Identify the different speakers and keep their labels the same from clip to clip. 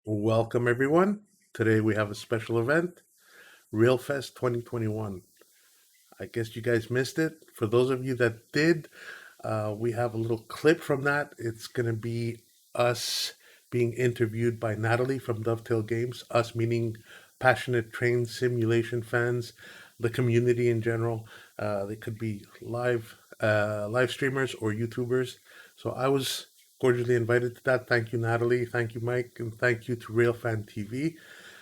Speaker 1: Welcome, everyone. Today we have a special event, Railfan Fest 2021. I guess you guys missed it. For those of you that did, we have a little clip from that. It's going to be us being interviewed by Natalie from Dovetail Games, us meaning passionate train simulation fans, the community in general. They could be live streamers or YouTubers. So I was cordially invited to that. Thank you, Natalie. Thank you, Mike. And thank you to Railfan TV.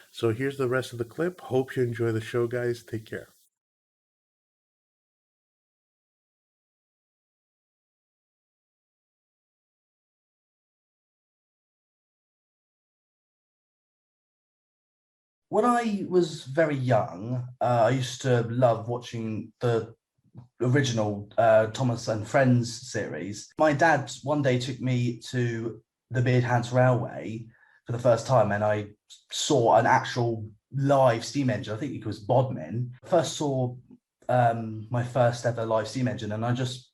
Speaker 1: So here's the rest of the clip. Hope you enjoy the show, guys. Take care.
Speaker 2: When I was very young, I used to love watching the original Thomas and Friends series. My dad one day took me to the Beardhants Railway for the first time, and I saw an actual live steam engine. I think it was Bodmin. First saw my first ever live steam engine, and I just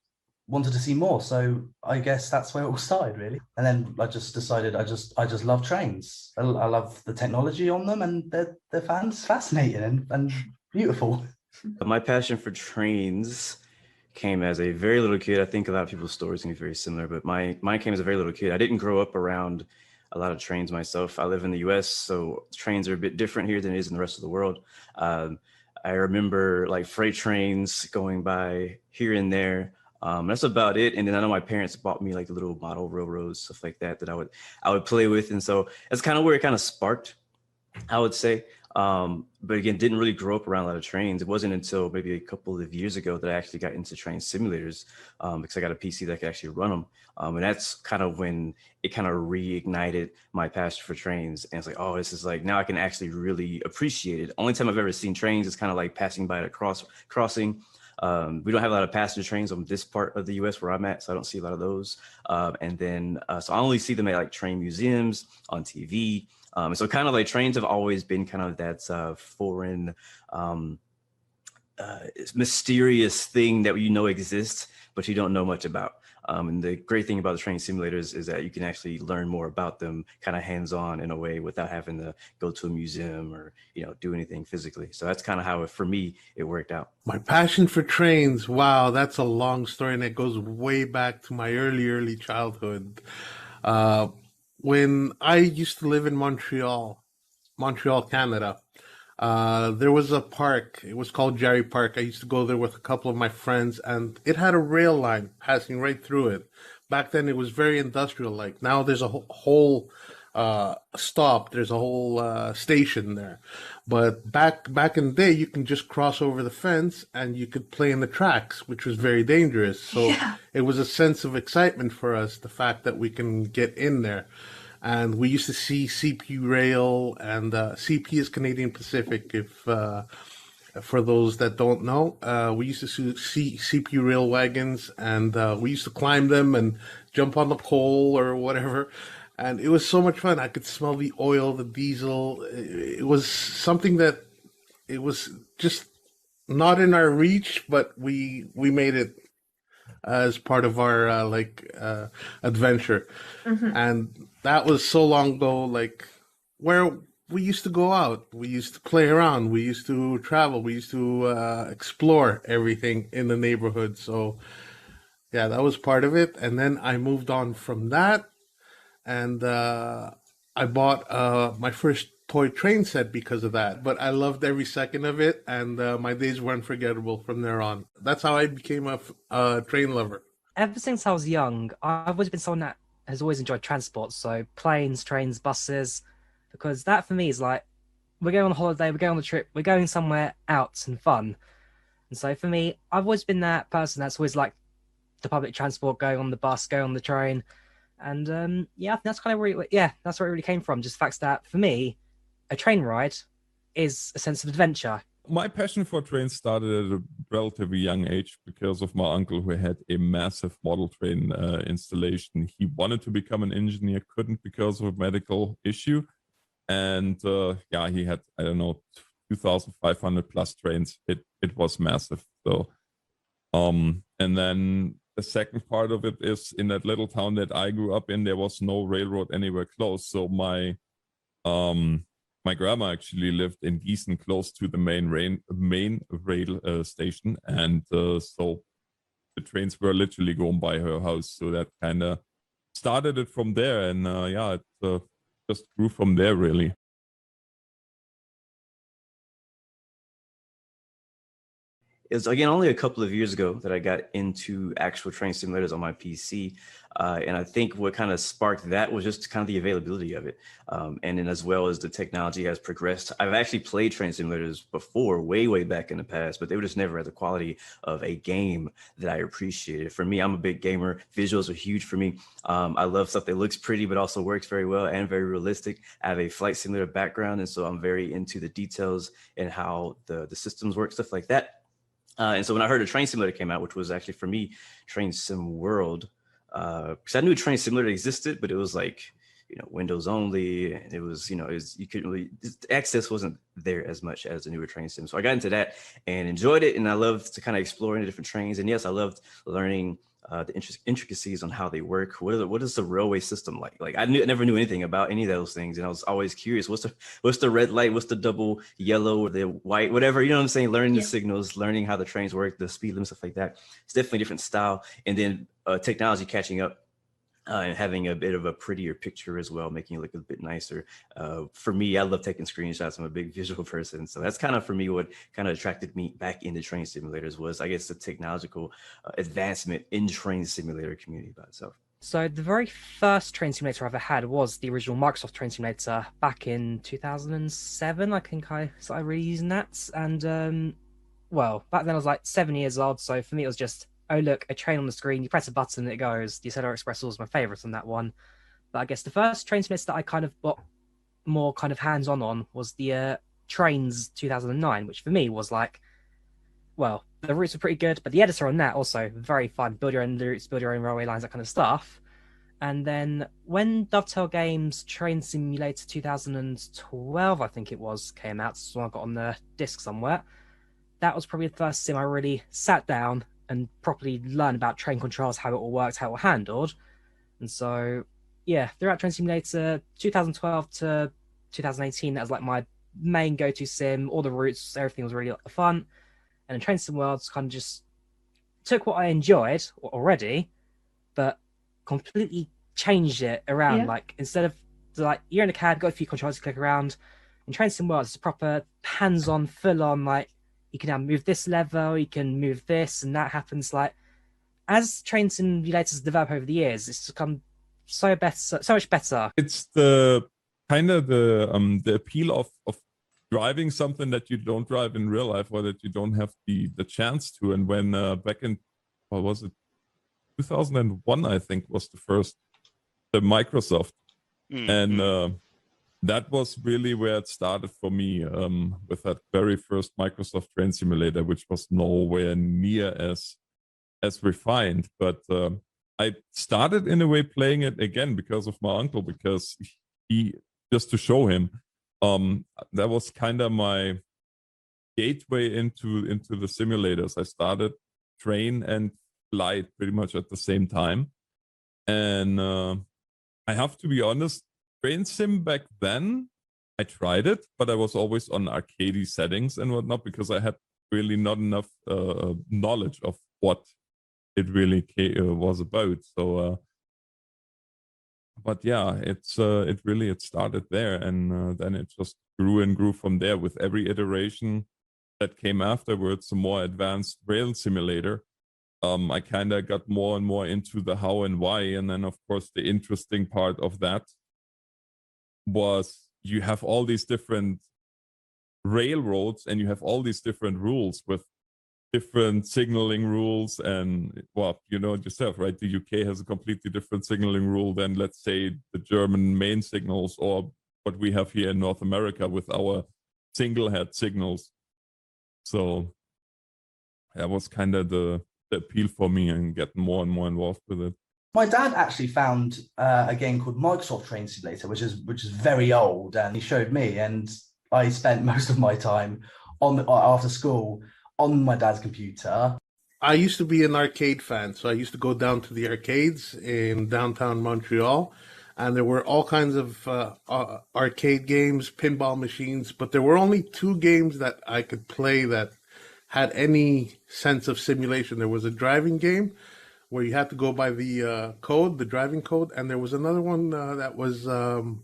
Speaker 2: wanted to see more. So I guess that's where it all started, really. And then I just decided I just love trains. I love the technology on them, and they're fascinating and beautiful.
Speaker 3: My passion for trains came as a very little kid. I think a lot of people's stories can be very similar, but mine came as a very little kid. I didn't grow up around a lot of trains myself. I live in the US, so trains are a bit different here than it is in the rest of the world. I remember like freight trains going by here and there. That's about it. And then I know my parents bought me like the little model railroads, stuff like that, that I would play with. And so that's kind of where it kind of sparked, I would say. But again, didn't really grow up around a lot of trains. It wasn't until maybe a couple of years ago that I actually got into train simulators, because I got a PC that could actually run them. And that's kind of when it kind of reignited my passion for trains. And it's like, oh, this is like, now I can actually really appreciate it. Only time I've ever seen trains is kind of like passing by at a crossing. We don't have a lot of passenger trains on this part of the US where I'm at, so I don't see a lot of those. And then, so I only see them at like train museums, on TV. So kind of like trains have always been kind of that foreign, mysterious thing that you know exists, but you don't know much about. And the great thing about the train simulators is that you can actually learn more about them kind of hands-on in a way without having to go to a museum or, do anything physically. So that's kind of how for me, it worked out.
Speaker 1: My passion for trains, wow, that's a long story, and it goes way back to my early childhood. When I used to live in Montreal, Canada, there was a park. It was called Jerry Park. I used to go there with a couple of my friends, and it had a rail line passing right through it. Back then, it was very industrial-like. Now there's a whole stop. There's a whole station there. But back in the day, you can just cross over the fence and you could play in the tracks, which was very dangerous. So it was a sense of excitement for us, the fact that we can get in there. And we used to see CP Rail, and CP is Canadian Pacific. If for those that don't know, we used to see CP rail wagons, and we used to climb them and jump on the pole or whatever. And it was so much fun. I could smell the oil, the diesel. It was something that it was just not in our reach, but we made it as part of our adventure. And that was so long ago, like where we used to go out, we used to play around, we used to travel, we used to explore everything in the neighborhood. So yeah, that was part of it. And then I moved on from that, and I bought my first toy train set because of that. But I loved every second of it, and my days were unforgettable from there on. That's how I became a train lover.
Speaker 4: Ever since I was young, I've always been someone that has always enjoyed transport. So planes, trains, buses, because that for me is like, we're going on a holiday, we're going on a trip, we're going somewhere out and fun. And so for me, I've always been that person that's always liked the public transport, going on the bus, going on the train. And yeah, that's kind of where that's where it really came from. Just the fact that for me, a train ride is a sense of adventure.
Speaker 5: My passion for trains started at a relatively young age because of my uncle, who had a massive model train installation. He wanted to become an engineer, couldn't because of a medical issue. And yeah, he had, I don't know, 2,500 plus trains. It was massive. So, and then the second part of it is, in that little town that I grew up in, there was no railroad anywhere close. So my My grandma actually lived in Gießen, close to the main rail station, and so the trains were literally going by her house. So that kind of started it from there, and yeah, it just grew from there, really.
Speaker 3: It was, again, only a couple of years ago that I got into actual train simulators on my PC. And I think what kind of sparked that was just kind of the availability of it. And then as well as the technology has progressed. I've actually played train simulators before, way back in the past, but they were just never at the quality of a game that I appreciated. For me, I'm a big gamer. Visuals are huge for me. I love stuff that looks pretty, but also works very well and very realistic. I have a flight simulator background, and so I'm very into the details and how the systems work, stuff like that. And so when I heard a train simulator came out, which was actually for me, Train Sim World, because I knew Train Simulator existed, but it was like, Windows only, and it was, you couldn't really, access wasn't there as much as the newer Train Sim. So I got into that and enjoyed it, and I loved to kind of explore into different trains. And yes, I loved learning the intricacies on how they work. What is the railway system like? Like I never knew anything about any of those things, and I was always curious. What's the red light? What's the double yellow or the white? Whatever, you know what I'm saying? Learning the signals, learning how the trains work, the speed limit, stuff like that. It's definitely a different style, and then technology catching up. And having a bit of a prettier picture as well, making it look a bit nicer. For me, I love taking screenshots. I'm a big visual person. So that's kind of, for me, what kind of attracted me back into train simulators was, I guess, the technological advancement in train simulator community by itself.
Speaker 4: So the very first train simulator I ever had was the original Microsoft train simulator back in 2007. I think I started really using that. And, well, back then I was like 7 years old. So for me, it was just, oh, look, a train on the screen, you press a button and it goes. The Accelerator Express was my favorite on that one. But I guess the first train simulator that I kind of got more kind of hands-on was the Trains 2009, which for me was like, well, the routes were pretty good, but the editor on that also very fun. Build your own routes, build your own railway lines, that kind of stuff. And then when Dovetail Games Train Simulator 2012, I think it was, came out, so I got on the disc somewhere, that was probably the first sim I really sat down and properly learn about train controls, how it all works, how it all handled. And so, yeah, throughout Train Simulator 2012 to 2018, that was like my main go-to sim. All the routes, everything was really fun. And then Train Sim Worlds kind of just took what I enjoyed already, but completely changed it around. Like, instead of, like, you're in a cab, got a few controls to click around. In Train Sim Worlds, it's a proper hands-on, full-on, like, you can now move this level, you can move this, and that happens. Like, as train simulators develop over the years, it's become so much better.
Speaker 5: It's the kind of the appeal of driving something that you don't drive in real life, or that you don't have the chance to. And when back in, what was it, 2001, I think, was the Microsoft, and that was really where it started for me, with that very first Microsoft train simulator, which was nowhere near as refined. But I started in a way playing it again because of my uncle, because he, just to show him, that was kind of my gateway into the simulators. I started train and flight pretty much at the same time. And I have to be honest, train sim back then, I tried it, but I was always on arcadey settings and whatnot, because I had really not enough knowledge of what it really was about. So, but yeah, it started there, and then it just grew and grew from there. With every iteration that came afterwards, a more advanced rail simulator, I kind of got more and more into the how and why. And then, of course, the interesting part of that was you have all these different railroads, and you have all these different rules with different signaling rules. And, well, you know it yourself, right? The UK has a completely different signaling rule than, let's say, the German main signals, or what we have here in North America with our single head signals. So that was kind of the appeal for me, and getting more and more involved with it.
Speaker 2: My dad actually found a game called Microsoft Train Simulator, which is very old, and he showed me, and I spent most of my time after school on my dad's computer.
Speaker 1: I used to be an arcade fan, so I used to go down to the arcades in downtown Montreal, and there were all kinds of arcade games, pinball machines, but there were only two games that I could play that had any sense of simulation. There was a driving game where you had to go by the code, the driving code, and there was another one that was an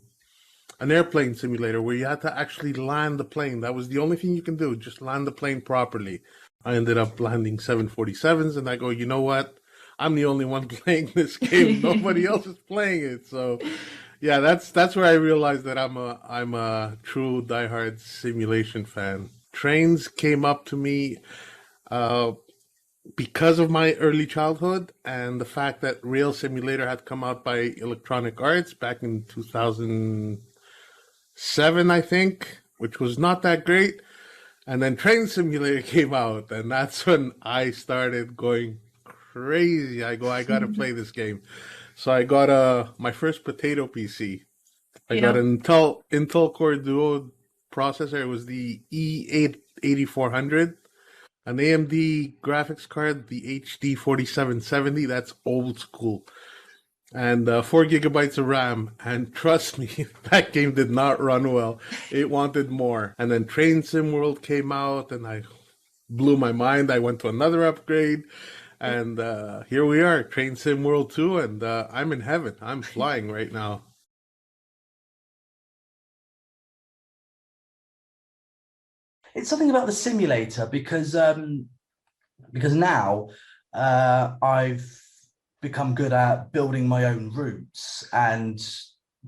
Speaker 1: airplane simulator where you had to actually land the plane. That was the only thing you can do, just land the plane properly. I ended up landing 747s, and I go, you know what? I'm the only one playing this game. Nobody else is playing it. So, yeah, that's where I realized that I'm a true diehard simulation fan. Trains came up to me because of my early childhood and the fact that Rail Simulator had come out by Electronic Arts back in 2007, I think, which was not that great. And then Train Simulator came out, and that's when I started going crazy. I gotta play this game. So I got my first potato PC. I got an Intel Core Duo processor. It was the E8400. An AMD graphics card, the HD 4770. That's old school. And 4 gigabytes of RAM. And trust me, that game did not run well. It wanted more. And then Train Sim World came out, and I blew my mind. I went to another upgrade. And here we are, Train Sim World 2, and I'm in heaven. I'm flying right now.
Speaker 2: It's something about the simulator because now I've become good at building my own routes and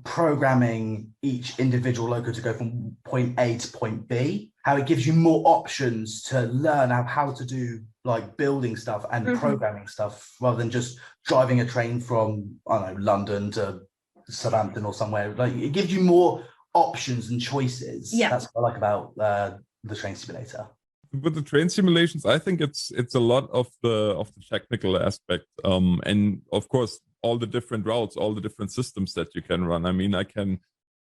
Speaker 2: programming each individual loco to go from point A to point B. How it gives you more options to learn how to do like building stuff and programming stuff rather than just driving a train from, I don't know, London to Southampton or somewhere. Like it gives you more options and choices.
Speaker 6: Yeah,
Speaker 2: that's what I like about the train simulator.
Speaker 5: With the train simulations, I think it's a lot of the technical aspect, and of course all the different routes, all the different systems that you can run. I mean, you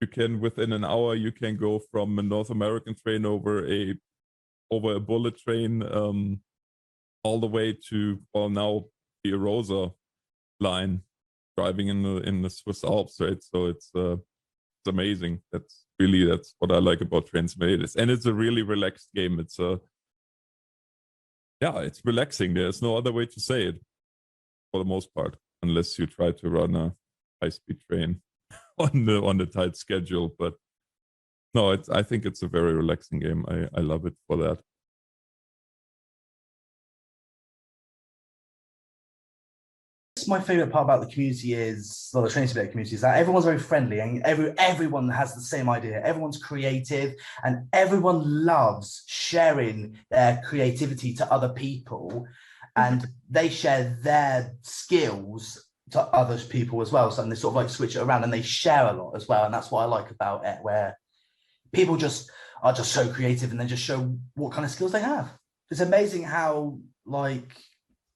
Speaker 5: can within an hour you can go from a North American train over a bullet train, all the way to, well, now the Arosa line, driving in the Swiss Alps, right? So it's amazing. That's what I like about Train Simulators, and it's a really relaxed game. It's it's relaxing. There's no other way to say it, for the most part, unless you try to run a high-speed train on the tight schedule. But no, I think it's a very relaxing game. I love it for that.
Speaker 2: My favorite part about the community is, well, the train simulator community, is that everyone's very friendly and everyone has the same idea. Everyone's creative and everyone loves sharing their creativity to other people, and they share their skills to other people as well. So they sort of like switch it around and they share a lot as well. And that's what I like about it, where people are just so creative and they just show what kind of skills they have. It's amazing how like,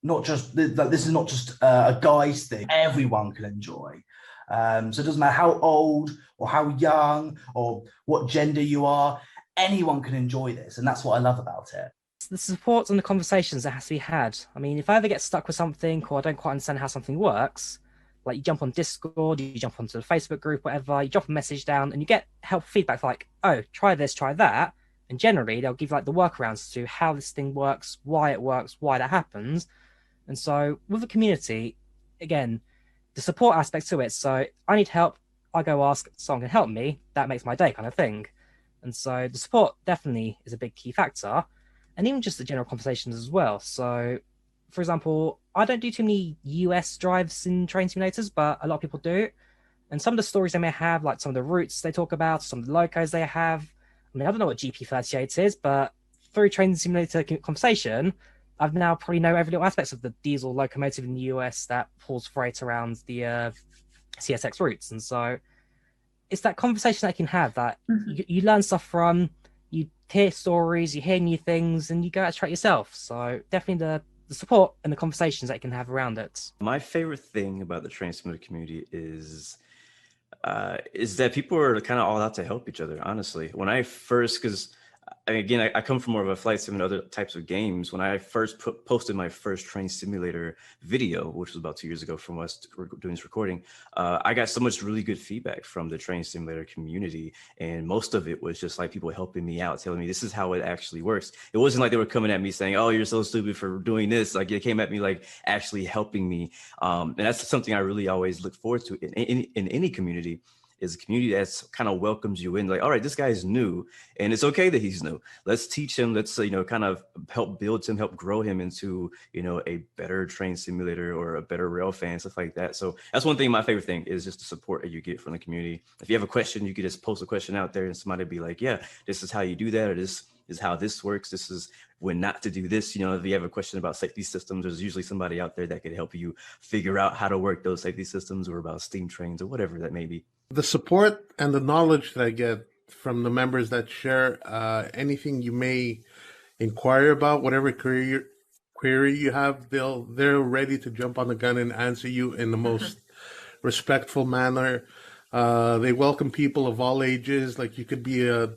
Speaker 2: not just like, this is not just a guy's thing. Everyone can enjoy. So it doesn't matter how old or how young or what gender you are. Anyone can enjoy this, and that's what I love about it.
Speaker 4: The support and the conversations that has to be had. I mean, if I ever get stuck with something or I don't quite understand how something works, like you jump on Discord, you jump onto the Facebook group, whatever, you drop a message down and you get helpful feedback like, oh, try this, try that. And generally they'll give like the workarounds to how this thing works, why that happens. And so with the community, again, the support aspect to it. So I need help, I go ask someone can help me. That makes my day, kind of thing. And so the support definitely is a big key factor. And even just the general conversations as well. So, for example, I don't do too many US drives in train simulators, but a lot of people do. And some of the stories they may have, like some of the routes they talk about, some of the locos they have. I mean, I don't know what GP38 is, but through train simulator conversation, I've now probably know every little aspects of the diesel locomotive in the US that pulls freight around the CSX routes. And so it's that conversation that you can have that you learn stuff from, you hear stories, you hear new things, and you go out and try it yourself. So definitely the support and the conversations that you can have around it.
Speaker 3: My favorite thing about the train simulator community is that people are kind of all out to help each other, honestly. When I first, because again, I come from more of a flight sim and other types of games. When I first posted my first train simulator video, which was about 2 years ago from us doing this recording, I got so much really good feedback from the train simulator community. And most of it was just like people helping me out, telling me this is how it actually works. It wasn't like they were coming at me saying, oh, you're so stupid for doing this. Like, they came at me like actually helping me. And that's something I really always look forward to in any community, is a community that's kind of welcomes you in, like, all right, this guy is new and it's okay that he's new. Let's teach him. Let's, kind of help build him, help grow him into, a better train simulator or a better rail fan, stuff like that. So that's one thing, my favorite thing is just the support that you get from the community. If you have a question, you could just post a question out there and somebody be like, yeah, this is how you do that, or this is how this works. This is when not to do this. If you have a question about safety systems, there's usually somebody out there that could help you figure out how to work those safety systems, or about steam trains or whatever that may be.
Speaker 1: The support and the knowledge that I get from the members that share anything you may inquire about, whatever query you have, they're ready to jump on the gun and answer you in the most respectful manner. They welcome people of all ages. Like, you could be a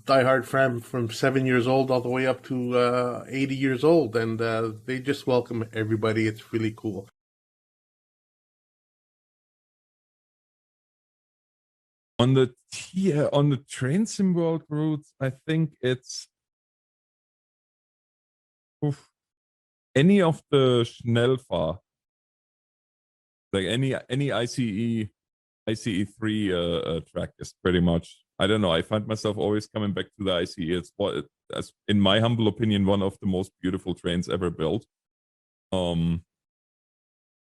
Speaker 1: diehard fan from 7 years old all the way up to 80 years old, and they just welcome everybody. It's really cool.
Speaker 5: On the train sim world routes, I think it's any of the Schnellfahr, like any ICE 3 track is pretty much, I don't know, I find myself always coming back to the ICE. It's as in my humble opinion, one of the most beautiful trains ever built. And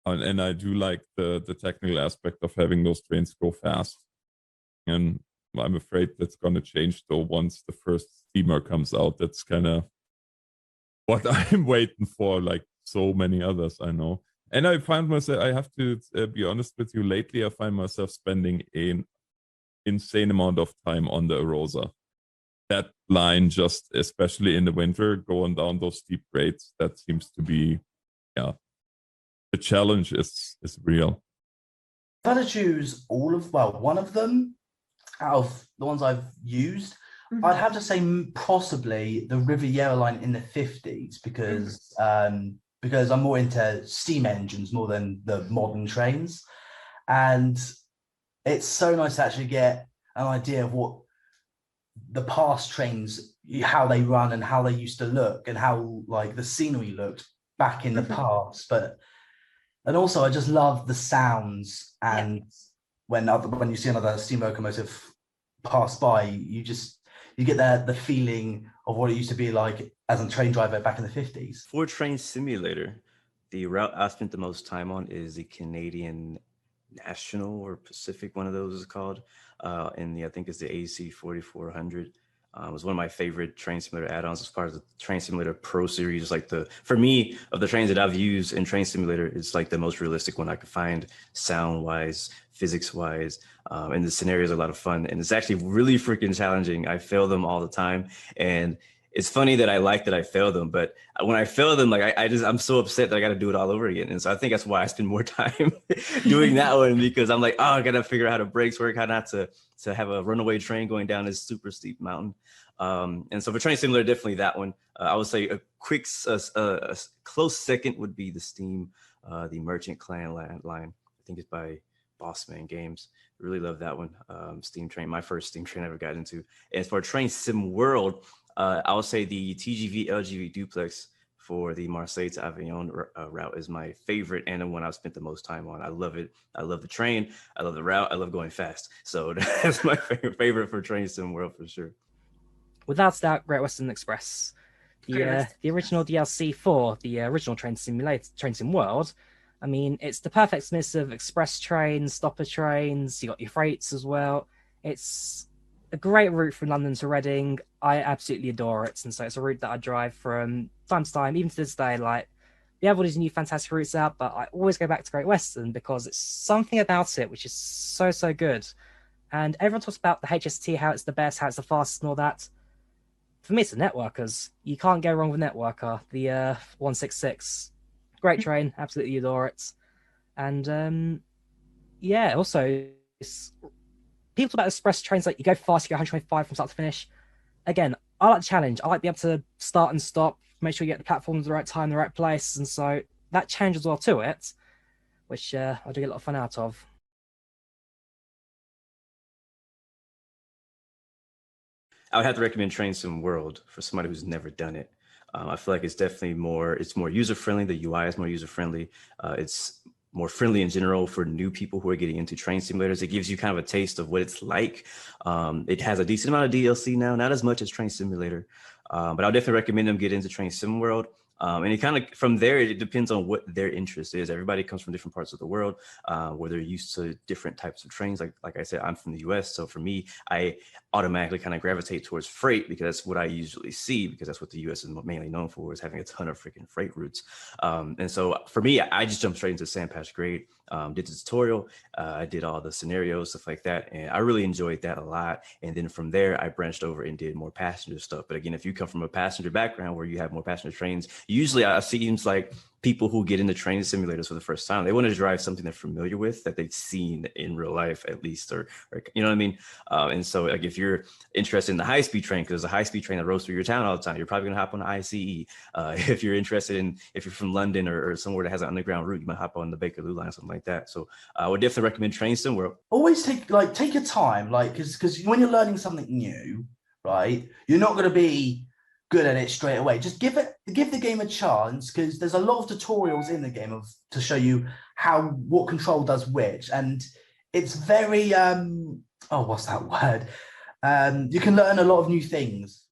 Speaker 5: I do like the technical aspect of having those trains go fast. And I'm afraid that's going to change, though, once the first steamer comes out. That's kind of what I'm waiting for, like so many others I know. And I find myself, I have to be honest with you, lately I find myself spending an insane amount of time on the Arosa. That line, just especially in the winter, going down those steep grades, that seems to be, the challenge is real.
Speaker 2: If I had to choose one of them out of the ones I've used, I'd have to say possibly the Riviera line in the 50s, because I'm more into steam engines more than the modern trains. And it's so nice to actually get an idea of what the past trains, how they run and how they used to look, and how like the scenery looked back in the past. And also I just love the sounds, and when you see another steam locomotive pass by, you get the feeling of what it used to be like as a train driver back in the 50s.
Speaker 3: For train simulator, the route I spent the most time on is the Canadian National or Pacific, one of those is called, and I think it's the AC 4400. It was one of my favorite train simulator add-ons as part of the Train Simulator Pro series. Like, for me, of the trains that I've used in Train Simulator, it's like the most realistic one I could find, sound-wise, physics-wise, and the scenarios are a lot of fun. And it's actually really freaking challenging. I fail them all the time, and it's funny that I like that I fail them, but when I fail them, like I'm so upset that I got to do it all over again. And so I think that's why I spend more time doing that one, because I'm like, oh, I got to figure out how the brakes work, how not to have a runaway train going down this super steep mountain. And so for Train Simulator, definitely that one. I would say a quick, a close second would be the Steam, the Merchant Clan line. I think it's by Bossman Games. Really love that one. Steam Train, my first Steam Train I ever got into. And for Train Sim World, I would say the TGV LGV duplex for the Marseille to Avignon route is my favorite, and the one I've spent the most time on. I love it. I love the train. I love the route. I love going fast. So that's my favorite for Train Sim World for sure.
Speaker 4: Without doubt, Great Western Express. The original DLC for the original Train Sim World. I mean, it's the perfect mix of express trains, stopper trains. You got your freights as well. It's a great route from London to Reading. I absolutely adore it, and so it's a route that I drive from time to time, even to this day. Like, we have all these new fantastic routes out, but I always go back to Great Western because it's something about it which is so good. And everyone talks about the HST, how it's the best, how it's the fastest, and all that. For me, it's the Networkers. You can't go wrong with Networker. The 166, great train, absolutely adore it. And also, people talk about express trains, like you go fast, you go 125 from start to finish. Again, I like challenge. I like to be able to start and stop, make sure you get the platforms at the right time, the right place, and so that challenge as well to it, which I do get a lot of fun out of.
Speaker 3: I would have to recommend Train Sim World for somebody who's never done it. I feel like it's definitely more user friendly. The UI is more user friendly. It's more friendly in general for new people who are getting into train simulators. It gives you kind of a taste of what it's like. It has a decent amount of DLC now, not as much as Train Simulator, but I'll definitely recommend them get into Train Sim World. And it kind of, from there, it depends on what their interest is. Everybody comes from different parts of the world where they're used to different types of trains. Like I said, I'm from the US. So for me, I automatically kind of gravitate towards freight because that's what I usually see, because that's what the US is mainly known for, is having a ton of freaking freight routes. And so for me, I just jumped straight into Sand Patch Grade, did the tutorial, I did all the scenarios, stuff like that. And I really enjoyed that a lot. And then from there, I branched over and did more passenger stuff. But again, if you come from a passenger background where you have more passenger trains, usually it seems like people who get into train simulators for the first time, they want to drive something they're familiar with, that they've seen in real life at least, or you know what I mean? And so like if you're interested in the high-speed train, because there's a high-speed train that rolls through your town all the time, you're probably gonna hop on the ICE. If you're interested in, if you're from London or somewhere that has an underground route, you might hop on the Bakerloo line, something like that. So I would definitely recommend Train Sim World.
Speaker 2: Always take your time, because when you're learning something new, right, you're not going to be good at it straight away. Just give the game a chance, because there's a lot of tutorials in the game to show you what control does which, and it's very what's that word? You can learn a lot of new things